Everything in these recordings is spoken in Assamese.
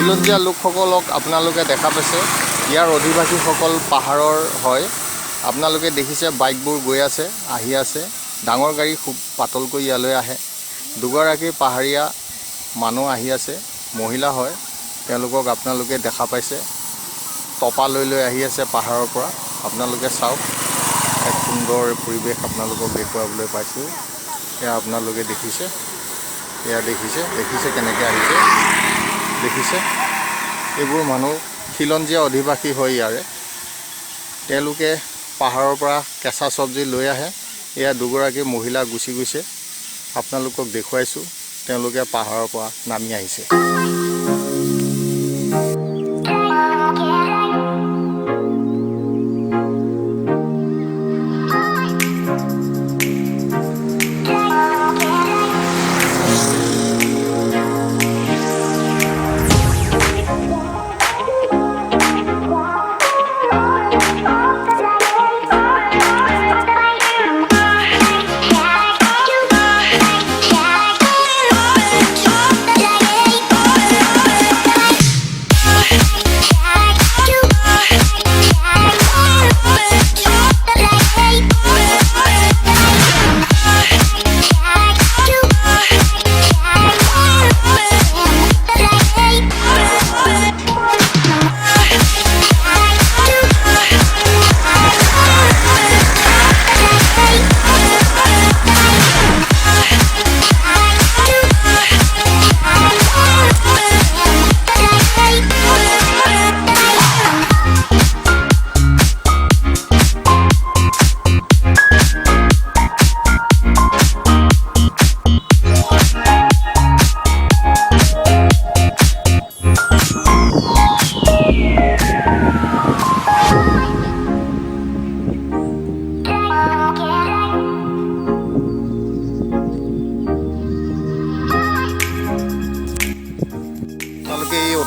খিলঞ্জীয়া লোকসকলক আপোনালোকে দেখা পাইছে ইয়াৰ অধিবাসীসকল পাহাৰৰ হয় আপোনালোকে দেখিছে বাইকবোৰ গৈ আছে আহি আছে ডাঙৰ গাড়ী খুব পাতলকৈ ইয়ালৈ আহে দুগৰাকী পাহাৰীয়া মানুহ আহি আছে মহিলা হয় তেওঁলোকক আপোনালোকে দেখা পাইছে টপা লৈ আহি আছে পাহাৰৰ পৰা আপোনালোকে চাওক এক সুন্দৰ পৰিৱেশ আপোনালোকক দেখুৱাবলৈ পাইছোঁ এয়া আপোনালোকে দেখিছে এয়া দেখিছে কেনেকৈ আহিছে দেখিছে এইবোৰ মানুহ খিলঞ্জীয়া অধিবাসী হয় ইয়াৰে তেওঁলোকে পাহাৰৰ পৰা কেঁচা চব্জি লৈ আহে এয়া দুগৰাকী মহিলা গুচি গৈছে আপোনালোকক দেখুৱাইছোঁ তেওঁলোকে পাহাৰৰ পৰা নামি আহিছে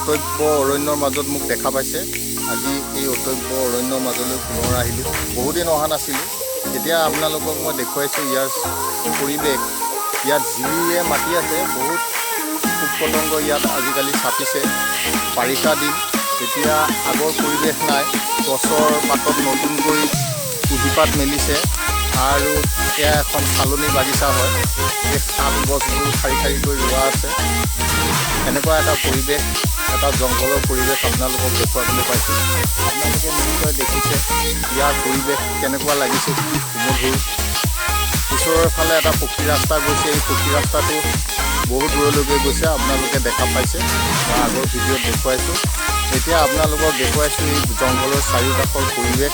অটব্য অৰণ্যৰ মাজত মোক দেখা পাইছে আজি এই অটব্য অৰণ্যৰ মাজলৈ পুনৰ আহিলোঁ বহুদিন অহা নাছিলোঁ এতিয়া আপোনালোকক মই দেখুৱাইছোঁ ইয়াৰ পৰিৱেশ ইয়াত যিয়ে মাটি আছে বহুত পোক পতংগ ইয়াত আজিকালি চাপিছে বাৰিষা দিন এতিয়া আগৰ পৰিৱেশ নাই গছৰ পাতত নতুনকৈ কুঁহিপাত মেলিছে আৰু এয়া এখন চালনী বাগিচা হয় এই শাল গছবোৰ শাৰী শাৰীকৈ ৰোৱা আছে এনেকুৱা এটা পৰিৱেশ এটা জংঘলৰ পৰিৱেশ আপোনালোকক দেখুৱাবলৈ পাইছোঁ আপোনালোকে নিশ্চয় দেখিছে ইয়াৰ পৰিৱেশ কেনেকুৱা লাগিছে কি সুমধুৰ ওচৰৰ ফালে এটা পকী ৰাস্তা গৈছে এই পকী ৰাস্তাটো বহুত দূৰলৈকে গৈছে আপোনালোকে দেখা পাইছে মই আগৰ ভিডিঅ'ত দেখুৱাইছোঁ এতিয়া আপোনালোকক দেখুৱাইছোঁ এই জংঘলৰ চাৰিওকাষৰ পৰিৱেশ